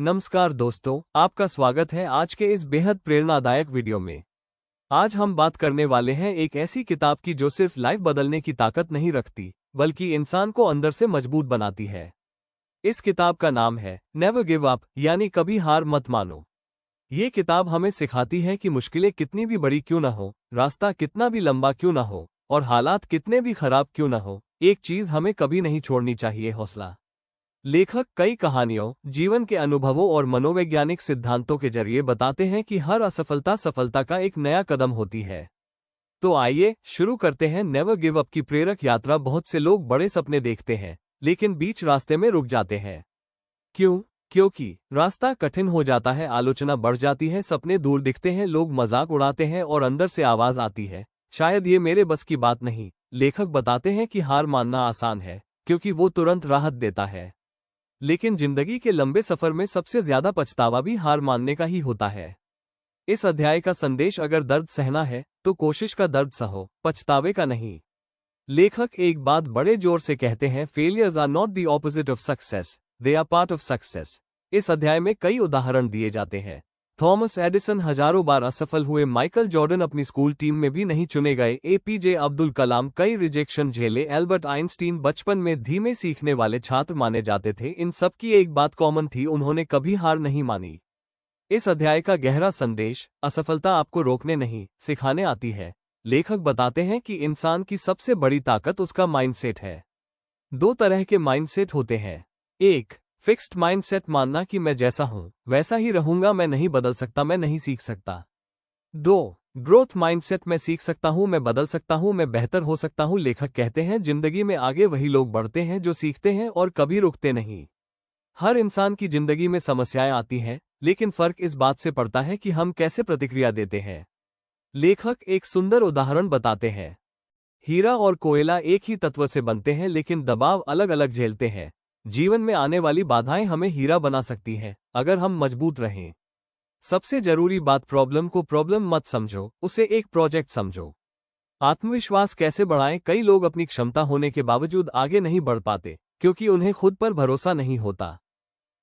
नमस्कार दोस्तों, आपका स्वागत है आज के इस बेहद प्रेरणादायक वीडियो में। आज हम बात करने वाले हैं एक ऐसी किताब की जो सिर्फ लाइफ बदलने की ताकत नहीं रखती, बल्कि इंसान को अंदर से मजबूत बनाती है। इस किताब का नाम है नेवर गिव अप, यानी कभी हार मत मानो। ये किताब हमें सिखाती है कि मुश्किलें कितनी भी बड़ी क्यों न हो, रास्ता कितना भी लंबा क्यों न हो और हालात कितने भी खराब क्यों न हो, एक चीज हमें कभी नहीं छोड़नी चाहिए, हौसला। लेखक कई कहानियों, जीवन के अनुभवों और मनोवैज्ञानिक सिद्धांतों के जरिए बताते हैं कि हर असफलता सफलता का एक नया कदम होती है। तो आइए शुरू करते हैं नेवर गिव अप की प्रेरक यात्रा। बहुत से लोग बड़े सपने देखते हैं, लेकिन बीच रास्ते में रुक जाते हैं। क्यों? क्योंकि रास्ता कठिन हो जाता है, आलोचना बढ़ जाती है, सपने दूर दिखते हैं, लोग मजाक उड़ाते हैं और अंदर से आवाज आती है, शायद ये मेरे बस की बात नहीं। लेखक बताते हैं कि हार मानना आसान है, क्योंकि वो तुरंत राहत देता है। लेकिन जिंदगी के लंबे सफर में सबसे ज्यादा पछतावा भी हार मानने का ही होता है। इस अध्याय का संदेश, अगर दर्द सहना है तो कोशिश का दर्द सहो, पछतावे का नहीं। लेखक एक बात बड़े जोर से कहते हैं, failures are not the opposite of success, they are part of success. इस अध्याय में कई उदाहरण दिए जाते हैं। थॉमस एडिसन हजारों बार असफल हुए, माइकल जॉर्डन अपनी स्कूल टीम में भी नहीं चुने गए, एपीजे अब्दुल कलाम कई रिजेक्शन झेले, एल्बर्ट आइंस्टीन बचपन में धीमे सीखने वाले छात्र माने जाते थे। इन सब की एक बात कॉमन थी, उन्होंने कभी हार नहीं मानी। इस अध्याय का गहरा संदेश, असफलता आपको रोकने नहीं, सिखाने आती है। लेखक बताते हैं कि इंसान की सबसे बड़ी ताकत उसका माइंडसेट है। दो तरह के माइंडसेट होते हैं। एक, फिक्स्ड माइंडसेट, मानना कि मैं जैसा हूं वैसा ही रहूंगा, मैं नहीं बदल सकता, मैं नहीं सीख सकता। दो, ग्रोथ माइंडसेट, मैं सीख सकता हूं, मैं बदल सकता हूं, मैं बेहतर हो सकता हूं। लेखक कहते हैं, जिंदगी में आगे वही लोग बढ़ते हैं जो सीखते हैं और कभी रुकते नहीं। हर इंसान की जिंदगी में समस्याएं आती हैं, लेकिन फर्क इस बात से पड़ता है कि हम कैसे प्रतिक्रिया देते हैं। लेखक एक सुंदर उदाहरण बताते हैं। हीरा और कोयला एक ही तत्व से बनते हैं, लेकिन दबाव अलग अलग झेलते हैं। जीवन में आने वाली बाधाएं हमें हीरा बना सकती हैं, अगर हम मजबूत रहें। सबसे जरूरी बात, प्रॉब्लम को प्रॉब्लम मत समझो, उसे एक प्रोजेक्ट समझो। आत्मविश्वास कैसे बढ़ाएं? कई लोग अपनी क्षमता होने के बावजूद आगे नहीं बढ़ पाते, क्योंकि उन्हें खुद पर भरोसा नहीं होता।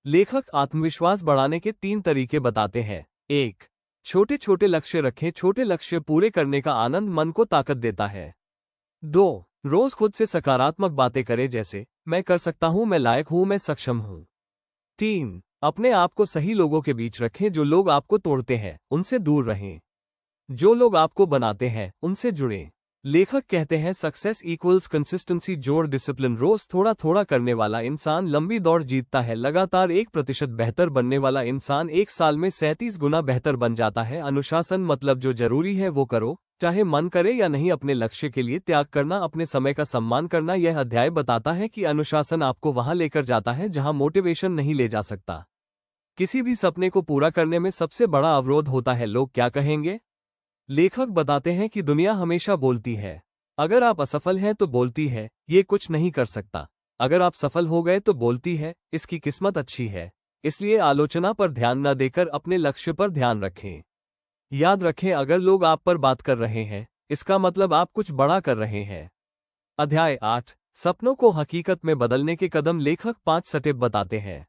लेखक आत्मविश्वास बढ़ाने के 3 तरीके बताते हैं। 1, छोटे छोटे लक्ष्य रखें, छोटे लक्ष्य पूरे करने का आनंद मन को ताकत देता है। 2, रोज खुद से सकारात्मक बातें करें, जैसे मैं कर सकता हूं, मैं लायक हूं, मैं सक्षम हूं। 3, अपने आप को सही लोगों के बीच रखें, जो लोग आपको तोड़ते हैं उनसे दूर रहें, जो लोग आपको बनाते हैं उनसे जुड़ें। लेखक कहते हैं, सक्सेस इक्वल्स कंसिस्टेंसी, जोर, डिसिप्लिन। रोज थोड़ा थोड़ा करने वाला इंसान लंबी दौड़ जीतता है, लगातार 1% बेहतर बनने वाला इंसान 1 साल में 37 गुना बेहतर बन जाता है। अनुशासन मतलब जो जरूरी है वो करो, चाहे मन करे या नहीं। अपने लक्ष्य के लिए त्याग करना, अपने समय का सम्मान करना। यह अध्याय बताता है कि अनुशासन आपको वहां लेकर जाता है जहां मोटिवेशन नहीं ले जा सकता। किसी भी सपने को पूरा करने में सबसे बड़ा अवरोध होता है, लोग क्या कहेंगे। लेखक बताते हैं कि दुनिया हमेशा बोलती है। अगर आप असफल हैं तो बोलती है, ये कुछ नहीं कर सकता। अगर आप सफल हो गए तो बोलती है, इसकी किस्मत अच्छी है। इसलिए आलोचना पर ध्यान न देकर अपने लक्ष्य पर ध्यान रखें। याद रखें, अगर लोग आप पर बात कर रहे हैं, इसका मतलब आप कुछ बड़ा कर रहे हैं। अध्याय 8, सपनों को हकीकत में बदलने के कदम। लेखक 5 स्टेप बताते हैं।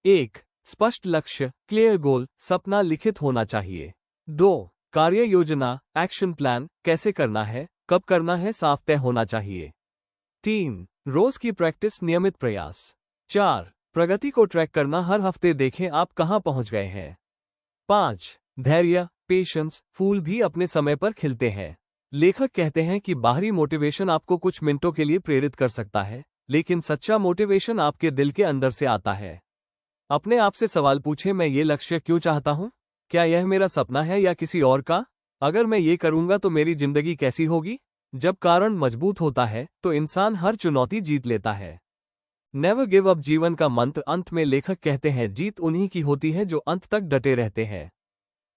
1, स्पष्ट लक्ष्य, क्लियर गोल, सपना लिखित होना चाहिए। 2, कार्य योजना, एक्शन प्लान, कैसे करना है, कब करना है, साफ तय होना चाहिए। 3, रोज की प्रैक्टिस, नियमित प्रयास। 4, प्रगति को ट्रैक करना, हर हफ्ते देखें आप कहां पहुंच गए हैं। 5, धैर्य, पेशेंस, फूल भी अपने समय पर खिलते हैं। लेखक कहते हैं कि बाहरी मोटिवेशन आपको कुछ मिनटों के लिए प्रेरित कर सकता है, लेकिन सच्चा मोटिवेशन आपके दिल के अंदर से आता है। अपने आप से सवाल पूछें, मैं ये लक्ष्य क्यों चाहता हूं? क्या यह मेरा सपना है या किसी और का? अगर मैं ये करूंगा तो मेरी जिंदगी कैसी होगी? जब कारण मजबूत होता है तो इंसान हर चुनौती जीत लेता है। नेवर गिव अप जीवन का मंत्र। अंत में लेखक कहते हैं, जीत उन्हीं की होती है जो अंत तक डटे रहते हैं।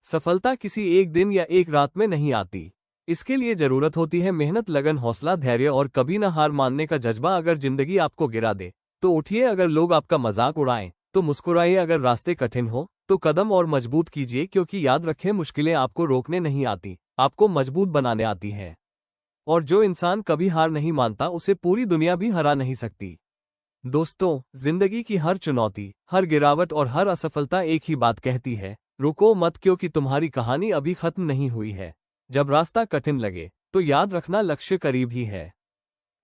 सफलता किसी एक दिन या एक रात में नहीं आती। इसके लिए जरूरत होती है मेहनत, लगन, हौसला, धैर्य और कभी न हार मानने का जज्बा। अगर जिंदगी आपको गिरा दे तो उठिए, अगर लोग आपका मजाक उड़ाएं तो मुस्कुराइए, अगर रास्ते कठिन हो तो कदम और मजबूत कीजिए, क्योंकि याद रखें, मुश्किलें आपको रोकने नहीं आती, आपको मजबूत बनाने आती हैं। और जो इंसान कभी हार नहीं मानता, उसे पूरी दुनिया भी हरा नहीं सकती। दोस्तों, जिंदगी की हर चुनौती, हर गिरावट और हर असफलता एक ही बात कहती है, रुको मत, क्योंकि तुम्हारी कहानी अभी खत्म नहीं हुई है। जब रास्ता कठिन लगे तो याद रखना, लक्ष्य करीब ही है।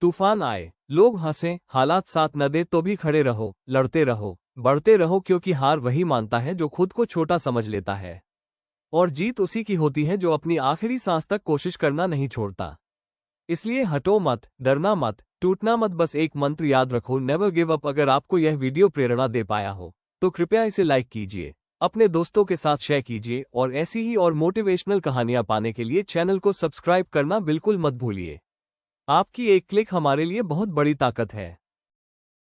तूफान आए, लोग हंसें, हालात साथ न दे तो भी खड़े रहो, लड़ते रहो, बढ़ते रहो, क्योंकि हार वही मानता है जो खुद को छोटा समझ लेता है। और जीत उसी की होती है जो अपनी आखिरी सांस तक कोशिश करना नहीं छोड़ता। इसलिए हटो मत, डरना मत, टूटना मत, बस एक मंत्र याद रखो, नेवर गिव अप। अगर आपको यह वीडियो प्रेरणा दे पाया हो तो कृपया इसे लाइक कीजिए, अपने दोस्तों के साथ शेयर कीजिए और ऐसी ही और मोटिवेशनल कहानियां पाने के लिए चैनल को सब्सक्राइब करना बिल्कुल मत भूलिए। आपकी एक क्लिक हमारे लिए बहुत बड़ी ताकत है।